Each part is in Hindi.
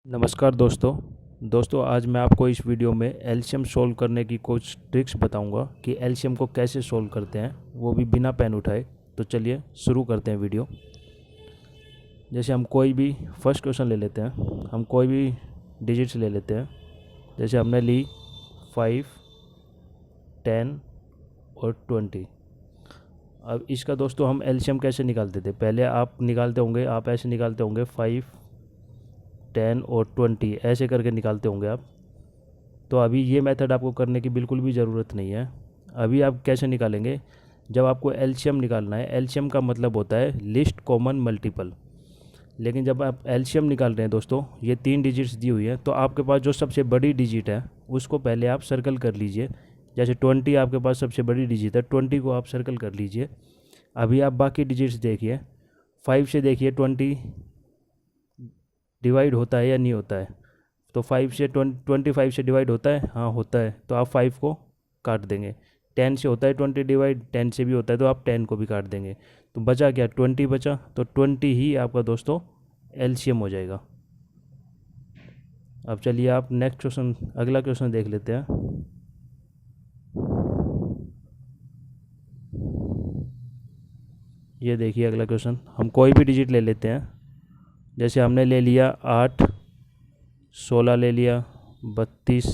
नमस्कार दोस्तों आज मैं आपको इस वीडियो में एलसीएम सोल्व करने की कुछ ट्रिक्स बताऊंगा कि एलसीएम को कैसे सोल्व करते हैं, वो भी बिना पेन उठाए। तो चलिए शुरू करते हैं वीडियो। जैसे हम कोई भी फर्स्ट क्वेश्चन ले लेते हैं, हम कोई भी डिजिट्स ले लेते हैं। जैसे हमने ली 5, 10 और 20। अब इसका दोस्तों हम एलसीएम कैसे निकालते थे, पहले आप निकालते होंगे, आप ऐसे निकालते होंगे 5, 10 और 20 ऐसे करके निकालते होंगे आप। तो अभी ये मेथड आपको करने की बिल्कुल भी ज़रूरत नहीं है। अभी आप कैसे निकालेंगे, जब आपको एलसीएम निकालना है, एलसीएम का मतलब होता है लिस्ट कॉमन मल्टीपल। लेकिन जब आप एलसीएम निकाल रहे हैं दोस्तों, ये 3 डिजिट्स दी हुई है, तो आपके पास जो सबसे बड़ी डिजिट है उसको पहले आप सर्कल कर लीजिए। जैसे 20 आपके पास सबसे बड़ी डिजिट है, 20 को आप सर्कल कर लीजिए। अभी आप बाकी डिजिट्स देखिए, 5 से देखिए 20 डिवाइड होता है या नहीं होता है। तो 5 से 25 से डिवाइड होता है, हाँ होता है, तो आप 5 को काट देंगे। 10 से होता है 20 डिवाइड, 10 से भी होता है, तो आप 10 को भी काट देंगे। तो बचा क्या, 20 बचा। तो 20 ही आपका दोस्तों एलसीएम हो जाएगा। अब चलिए आप नेक्स्ट क्वेश्चन, अगला क्वेश्चन देख लेते हैं। ये देखिए अगला क्वेश्चन, हम कोई भी डिजिट ले लेते हैं। जैसे हमने ले लिया 8, 16 ले लिया, 32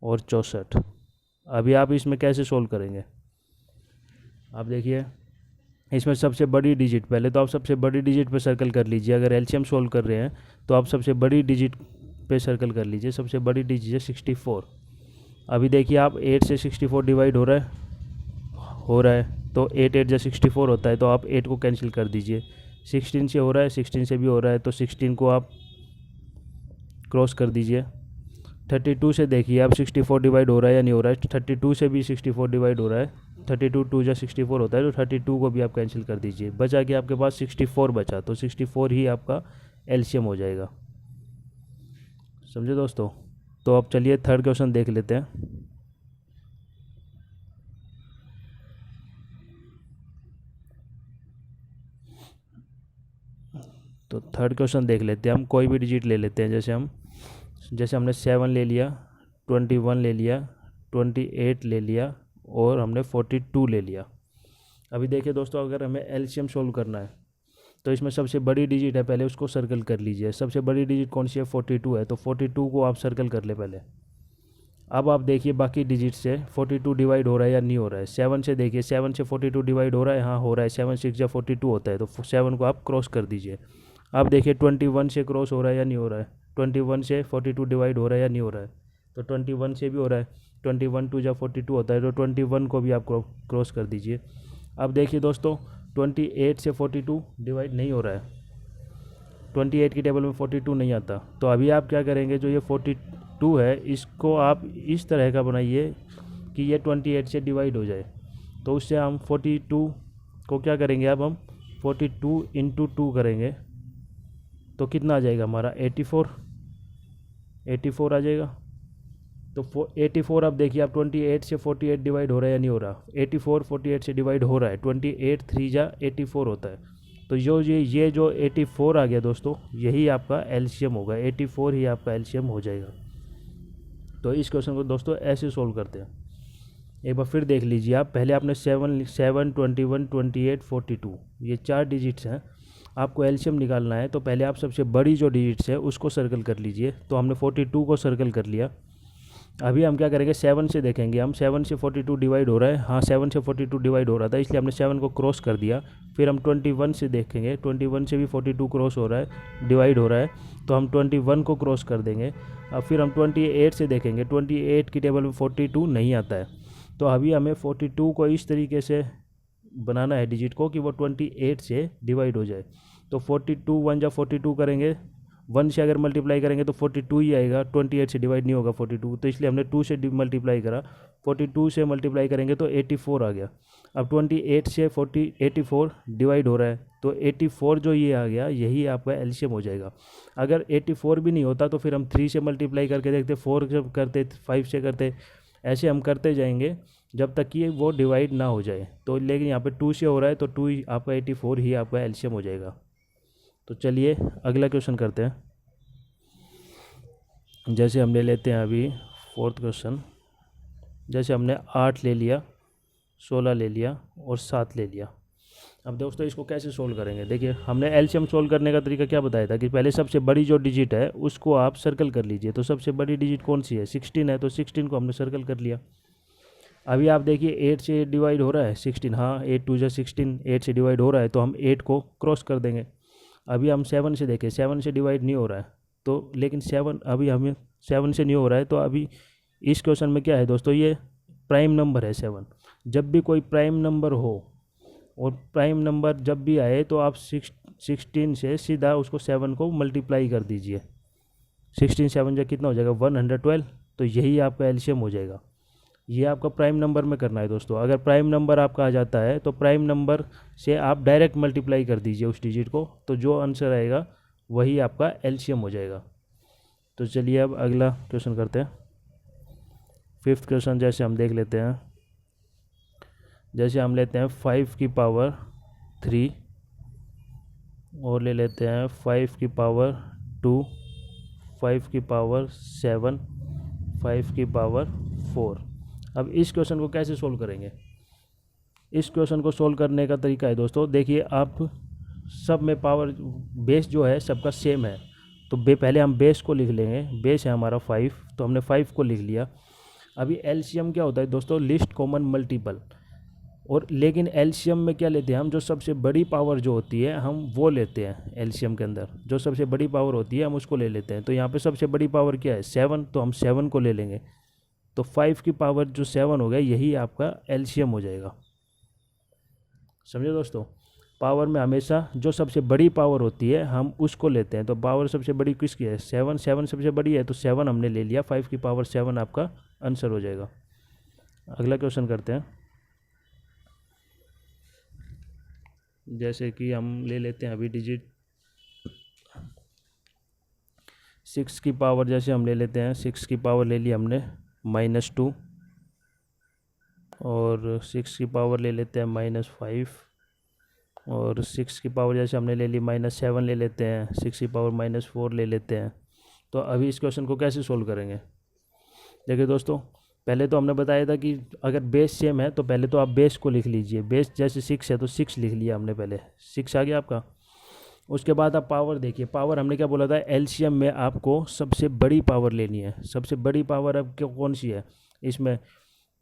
और 64। अभी आप इसमें कैसे सोल्व करेंगे, आप देखिए। इसमें सबसे बड़ी डिजिट, पहले तो आप सबसे बड़ी डिजिट पे सर्कल कर लीजिए। अगर एलसीएम सोल्व कर रहे हैं तो आप सबसे बड़ी डिजिट पे सर्कल कर लीजिए। सबसे बड़ी डिजिट है 64। अभी देखिए आप 8 से 64 डिवाइड हो रहा है, तो 8 8 जा 64 होता है, तो आप 8 को कैंसिल कर दीजिए। 16 से हो रहा है, 16 से भी हो रहा है, तो 16 को आप क्रॉस कर दीजिए। 32 से देखिए आप 64 डिवाइड हो रहा है या नहीं हो रहा है। 32 से भी 64 डिवाइड हो रहा है, 32 2 जा 64 होता है, तो 32 को भी आप कैंसिल कर दीजिए। बचा कि आपके पास 64 बचा, तो 64 ही आपका एलसीएम हो जाएगा। समझे दोस्तों। तो अब चलिए थर्ड क्वेश्चन देख लेते हैं। तो थर्ड क्वेश्चन देख लेते हैं, हम कोई भी डिजिट ले लेते हैं। जैसे हमने 7 ले लिया, 21 ले लिया, 28 ले लिया और हमने 42 ले लिया। अभी देखिए दोस्तों, अगर हमें एलसीएम सोल्व करना है तो इसमें सबसे बड़ी डिजिट है, पहले उसको सर्कल कर लीजिए। सबसे बड़ी डिजिट कौन सी है, 42 है, तो 42 को आप सर्कल कर ले पहले। अब आप देखिए बाकी डिजिट से 42 डिवाइड हो रहा है या नहीं हो रहा है। 7 से देखिए, 7 से 42 डिवाइड हो रहा है, हाँ हो रहा है। 7 6 या 42 होता है, तो 7 को आप क्रॉस कर दीजिए। आप देखिए 21 से क्रॉस हो रहा है या नहीं हो रहा है। 21 से 42 डिवाइड हो रहा है या नहीं हो रहा है, तो 21 से भी हो रहा है। 21 2 या 42 होता है, तो 21 को भी आप क्रॉस कर दीजिए। अब देखिए दोस्तों, 28 से 42 डिवाइड नहीं हो रहा है, 28 की टेबल में 42 नहीं आता। तो अभी आप क्या करेंगे, जो ये 42 है इसको आप इस तरह का बनाइए कि ये 28 से डिवाइड हो जाए। तो उससे हम 42 को क्या करेंगे, अब हम 42 इंटू 2 करेंगे, तो कितना आ जाएगा हमारा 84 आ जाएगा। तो 84, अब देखिए आप 28 से 48 डिवाइड हो रहा है या नहीं हो रहा। 84 48 से डिवाइड हो रहा है, 28 3 जा 84 होता है। तो ये जो 84 आ गया दोस्तों, यही आपका एलसीएम होगा। 84 ही आपका एलसीएम हो जाएगा। तो इस क्वेश्चन को दोस्तों ऐसे सोल्व करते हैं। एक बार फिर देख लीजिए आप, पहले आपने 7 21 28 42 ये 4 डिजिट्स हैं। आपको एलसीएम निकालना है, तो पहले आप सबसे बड़ी जो डिजिट्स है उसको सर्कल कर लीजिए। तो हमने 42 को सर्कल कर लिया। अभी हम क्या करेंगे, 7 से देखेंगे हम। 7 से 42 डिवाइड हो रहा है, हाँ 7 से 42 डिवाइड हो रहा था, इसलिए हमने 7 को क्रॉस कर दिया। फिर हम 21 से देखेंगे, 21 से भी 42 क्रॉस हो रहा है, डिवाइड हो रहा है, तो हम 21 को क्रॉस कर देंगे। अब फिर हम 28 से देखेंगे, 28 की टेबल में 42 नहीं आता है। तो अभी हमें 42 को इस तरीके से बनाना है डिजिट को कि वो 28 से डिवाइड हो जाए। तो 42 1 जा 42 करेंगे, 1 से अगर मल्टीप्लाई करेंगे तो 42 ही आएगा। 28 से डिवाइड नहीं होगा 42, तो इसलिए हमने 2 से मल्टीप्लाई करा। 42 से मल्टीप्लाई करेंगे तो 84 आ गया। अब 28 से 84 डिवाइड हो रहा है, तो 84 जो ये आ गया, यही आपका एलसीएम हो जाएगा। अगर 84 भी नहीं होता तो फिर हम 3 से मल्टीप्लाई करके देखते, 4 से करते, 5 से करते, ऐसे हम करते जाएंगे जब तक कि वो डिवाइड ना हो जाए। तो लेकिन यहाँ पे 2 से हो रहा है, तो 2 ही आपका 84 ही आपका एलसीएम हो जाएगा। तो चलिए अगला क्वेश्चन करते हैं। जैसे हम ले लेते हैं अभी फोर्थ क्वेश्चन। जैसे हमने 8 ले लिया, 16 ले लिया और 7 ले लिया। अब दोस्तों इसको कैसे सोल्व करेंगे? देखिए हमने एलसीएम सोल्व करने का तरीका क्या बताया था कि पहले सबसे बड़ी जो डिजिट है उसको आप सर्कल कर लीजिए। तो सबसे बड़ी डिजिट कौन सी है? 16 है, तो 16 को हमने सर्कल कर लिया। अभी आप देखिए 8 से 8 डिवाइड हो रहा है 16, हाँ 8 2 जा 16, 8 से डिवाइड हो रहा है तो हम 8 को क्रॉस कर देंगे। अभी हम 7 से देखें, 7 से डिवाइड नहीं हो रहा है तो, लेकिन 7 अभी हमें 7 से नहीं हो रहा है तो अभी इस क्वेश्चन में क्या है दोस्तों, ये प्राइम नंबर है 7। जब भी कोई प्राइम नंबर हो और प्राइम नंबर जब भी आए तो आप 16 से सीधा उसको 7 को मल्टीप्लाई कर दीजिए। 16 7 जा कितना हो जाएगा? 112। तो यही आपका एलसीएम हो जाएगा। ये आपका प्राइम नंबर में करना है दोस्तों। अगर प्राइम नंबर आपका आ जाता है तो प्राइम नंबर से आप डायरेक्ट मल्टीप्लाई कर दीजिए उस डिजिट को, तो जो आंसर आएगा वही आपका एलसीएम हो जाएगा। तो चलिए अब अगला क्वेश्चन करते हैं। फिफ्थ क्वेश्चन जैसे हम देख लेते हैं। जैसे हम लेते हैं 5 की पावर 3 और ले लेते हैं 5 की पावर 2, 5 की पावर 7, 5 की पावर 4। अब इस क्वेश्चन को कैसे सोल्व करेंगे? इस क्वेश्चन को सोल्व करने का तरीका है दोस्तों, देखिए आप सब में पावर बेस जो है सबका सेम है तो पहले हम बेस को लिख लेंगे। बेस है हमारा 5 तो हमने 5 को लिख लिया। अभी एलसीएम क्या होता है दोस्तों? List common multiple. और लेकिन एलसीएम में क्या लेते हैं हम? जो सबसे बड़ी पावर जो होती है हम वो लेते हैं। एलसीएम के अंदर जो सबसे बड़ी पावर होती है हम उसको ले लेते हैं। तो यहाँ पे सबसे बड़ी पावर क्या है? 7, तो हम 7 को ले लेंगे। तो 5 की पावर जो 7 हो गया यही आपका एलसीएम हो जाएगा। समझे दोस्तों? पावर में हमेशा जो सबसे बड़ी पावर होती है हम उसको लेते हैं। तो पावर सबसे बड़ी किसकी है? 7, 7 सबसे बड़ी है तो 7 हमने ले लिया। 5 की पावर 7 आपका आंसर हो जाएगा। अगला क्वेश्चन करते हैं। जैसे कि हम ले लेते हैं अभी डिजिट 6 की पावर, जैसे हम ले लेते हैं 6 की पावर ले ली हमने -2 और 6 की पावर ले लेते हैं -5 और 6 की पावर जैसे हमने ले ली -7 ले लेते हैं, 6 की पावर -4 ले लेते हैं। तो अभी इस क्वेश्चन को कैसे सोल्व करेंगे? देखिए दोस्तों पहले तो हमने बताया था कि अगर बेस सेम है तो पहले तो आप बेस को लिख लीजिए। बेस जैसे 6 है तो 6 लिख लिया हमने, पहले 6 आ गया आपका। उसके बाद आप पावर देखिए। पावर हमने क्या बोला था? एलसीएम में आपको सबसे बड़ी पावर लेनी है। सबसे बड़ी पावर अब कौन सी है इसमें?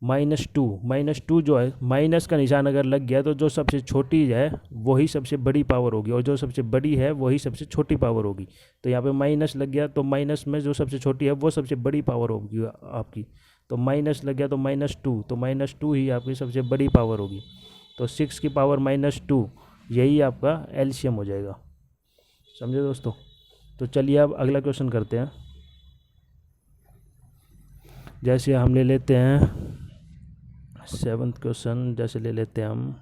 -2। -2 जो है, माइनस का निशान अगर लग गया तो जो सबसे छोटी है वही सबसे बड़ी पावर होगी और जो सबसे बड़ी है वही सबसे छोटी पावर होगी। तो यहाँ पे माइनस लग गया तो माइनस में जो सबसे छोटी है वो सबसे बड़ी पावर होगी आपकी। तो माइनस लग गया तो -2, तो -2 ही आपकी सबसे बड़ी पावर होगी। तो 6 की पावर -2 यही आपका एलसीएम हो जाएगा। समझे दोस्तों? तो चलिए अब अगला क्वेश्चन करते हैं। जैसे हम ले लेते हैं 7th क्वेश्चन। जैसे ले लेते हैं हम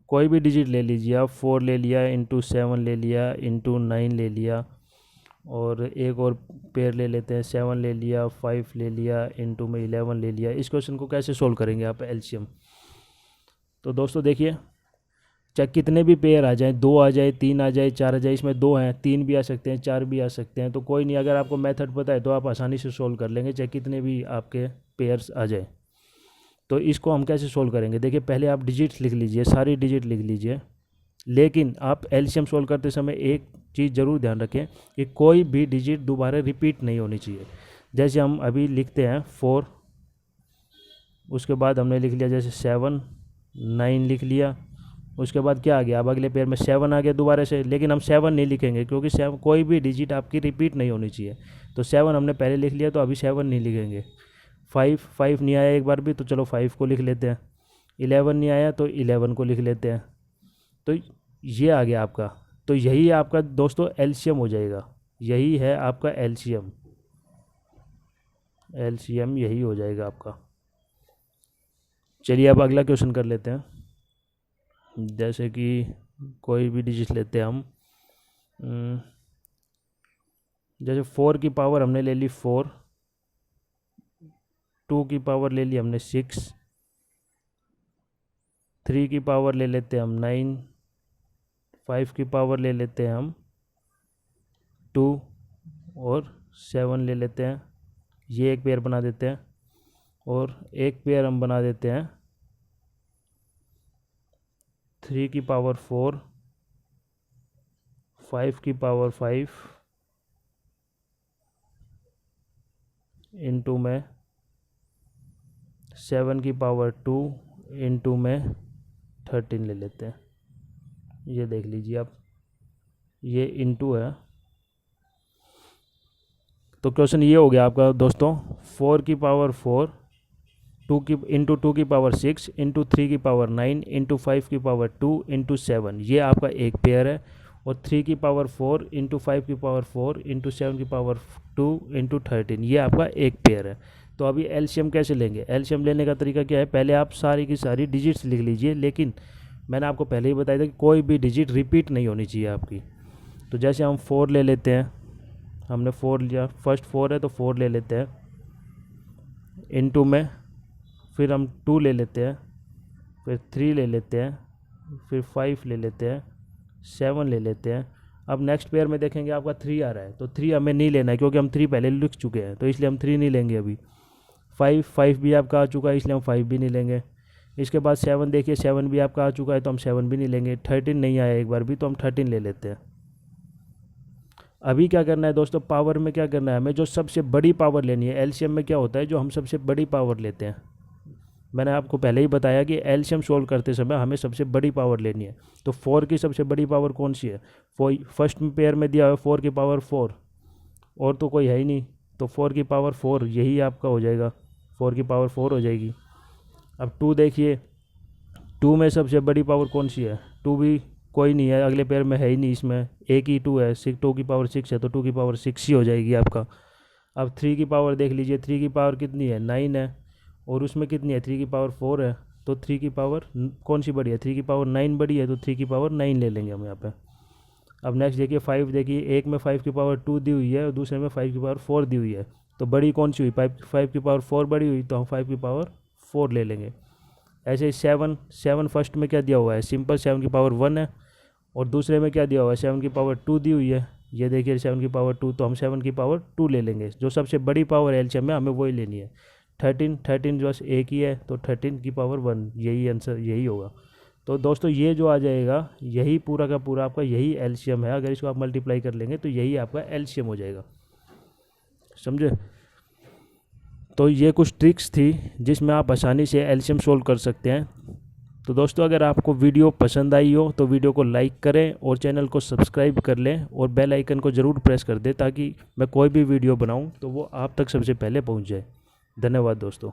कोई भी डिजिट ले लीजिए आप। 4 ले लिया, इंटू 7 ले लिया, इंटू 9 ले लिया और एक और पेयर ले लेते हैं। 7 ले लिया, 5 ले लिया, इंटू में 11 ले लिया। इस क्वेश्चन को कैसे सोल्व करेंगे आप एलसीएम? तो दोस्तों देखिए, चाहे कितने भी पेयर आ जाएं, 2 आ जाए, 3 आ जाए, 4 आ जाए, इसमें 2 हैं, 3 भी आ सकते हैं, 4 भी आ सकते हैं, तो कोई नहीं। अगर आपको मेथड पता है तो आप आसानी से सोल्व कर लेंगे, चाहे कितने भी आपके पेयर्स आ जाए। तो इसको हम कैसे सोल्व करेंगे? देखिए पहले आप डिजिट्स लिख लीजिए, सारी डिजिट लिख लीजिए। लेकिन आप एलसीएम सोल्व करते समय एक चीज़ ज़रूर ध्यान रखें कि कोई भी डिजिट दोबारा रिपीट नहीं होनी चाहिए। जैसे हम अभी लिखते हैं 4, उसके बाद हमने लिख लिया जैसे 7, 9 लिख लिया। उसके बाद क्या आ गया? अब अगले पेयर में 7 आ गया दोबारा से, लेकिन हम 7 नहीं लिखेंगे क्योंकि 7 कोई भी डिजिट आपकी रिपीट नहीं होनी चाहिए। तो 7 हमने पहले लिख लिया तो अभी 7 नहीं लिखेंगे। 5 नहीं आया एक बार भी तो चलो 5 को लिख लेते हैं। 11 नहीं आया तो 11 को लिख लेते हैं। तो ये आ गया आपका। तो यही आपका दोस्तों एलसीएम हो जाएगा। यही है आपका एलसीएम। एलसीएम यही हो जाएगा आपका। चलिए अब अगला क्वेश्चन कर लेते हैं। जैसे कि कोई भी डिजिट लेते हैं हम। जैसे 4 की पावर हमने ले ली 4, 2 की पावर ले ली हमने 6, 3 की पावर ले लेते हैं हम 9, 5 की पावर ले लेते हैं हम 2 और 7 ले लेते हैं, ये एक पेयर बना देते हैं, और एक पेयर हम बना देते हैं 3 की पावर 4, 5 की पावर 5 इंटू में 7 की पावर 2 इंटू में 13 ले लेते हैं। ये देख लीजिए आप, ये इंटू है। तो क्वेश्चन ये हो गया आपका दोस्तों, 4 की पावर 4 2 की इंटू 2 की पावर 6 इंटू 3 की पावर 9 इंटू 5 की पावर 2 इंटू 7, ये आपका एक पेयर है। और 3 की पावर 4 इंटू 5 की पावर 4 इंटू 7 की पावर 2 इंटू 13, ये आपका एक पेयर है। तो अभी एलसीएम कैसे लेंगे? एलसीएम लेने का तरीका क्या है, पहले आप सारी की सारी डिजिट्स लिख लीजिए, लेकिन मैंने आपको पहले ही बताया था कि कोई भी डिजिट रिपीट नहीं होनी चाहिए आपकी। तो जैसे हम 4 ले लेते हैं, हमने 4 लिया, फर्स्ट 4 है तो 4 ले लेते हैं, इनटू में फिर हम 2 ले लेते हैं, फिर 3 ले लेते हैं, फिर 5 ले लेते हैं, 7 ले लेते हैं। अब नेक्स्ट पेयर में देखेंगे आपका 3 आ रहा है, तो 3 हमें नहीं लेना है क्योंकि हम 3 पहले लिख चुके हैं, तो इसलिए हम 3 नहीं लेंगे अभी। 5 भी आपका आ चुका है, इसलिए हम 5 भी नहीं लेंगे। इसके बाद 7 देखिए, 7 भी आपका आ चुका है, तो हम 7 भी नहीं लेंगे। 13 नहीं आया एक बार भी, तो हम 13 ले लेते हैं। अभी क्या करना है दोस्तों, पावर में क्या करना है, हमें जो सबसे बड़ी पावर लेनी है। एलसीएम में क्या होता है, जो हम सबसे बड़ी पावर लेते हैं, मैंने आपको पहले ही बताया कि एलसीएम सोल्व करते समय हमें सबसे बड़ी पावर लेनी है। तो 4 की सबसे बड़ी पावर कौन सी है? फर्स्ट पेयर में दिया है 4 की पावर 4, और तो कोई है ही नहीं, तो 4 की पावर 4 यही आपका हो जाएगा, 4 की पावर 4 हो जाएगी। अब 2 देखिए, 2 में सबसे बड़ी पावर कौन सी है? 2 भी कोई नहीं है, अगले पेयर में है ही नहीं, इसमें एक ही 2 है, 2 की पावर 6 है, तो 2 की पावर 6 ही हो जाएगी आपका। अब 3 की पावर देख लीजिए, 3 की पावर कितनी है? 9 है, और उसमें कितनी है? 3 की पावर 4 है, तो 3 की पावर कौन सी बड़ी है? 3 की पावर 9 बड़ी है, तो 3 की पावर 9 ले लेंगे हम यहाँ पे। अब नेक्स्ट देखिए 5 देखिए, एक में 5 की पावर 2 दी हुई है और दूसरे में 5 की पावर 4 दी हुई है, तो बड़ी कौन सी हुई? 5 की पावर 4 बड़ी हुई, तो हम 5 की पावर 4 ले लेंगे। ऐसे ही 7 फर्स्ट में क्या दिया हुआ है? सिंपल 7 की पावर 1 है, और दूसरे में क्या दिया हुआ है? 7 की पावर 2 दी हुई है, ये देखिए 7 की पावर 2, तो हम 7 की पावर 2 ले लेंगे। जो सबसे बड़ी पावर है एलसीएम में, हमें वही लेनी है। 13 बस एक ही है, तो 13 की पावर 1, यही आंसर यही होगा। तो दोस्तों ये जो आ जाएगा, यही पूरा का पूरा आपका यही एलसीएम है। अगर इसको आप मल्टीप्लाई कर लेंगे तो यही आपका एलसीएम हो जाएगा, समझे? तो ये कुछ ट्रिक्स थी जिसमें आप आसानी से एलसीएम सोल्व कर सकते हैं। तो दोस्तों अगर आपको वीडियो पसंद आई हो तो वीडियो को लाइक करें और चैनल को सब्सक्राइब कर लें, और बेल आइकन को ज़रूर प्रेस कर दें ताकि मैं कोई भी वीडियो बनाऊं तो वो आप तक सबसे पहले पहुंच जाए। धन्यवाद दोस्तों।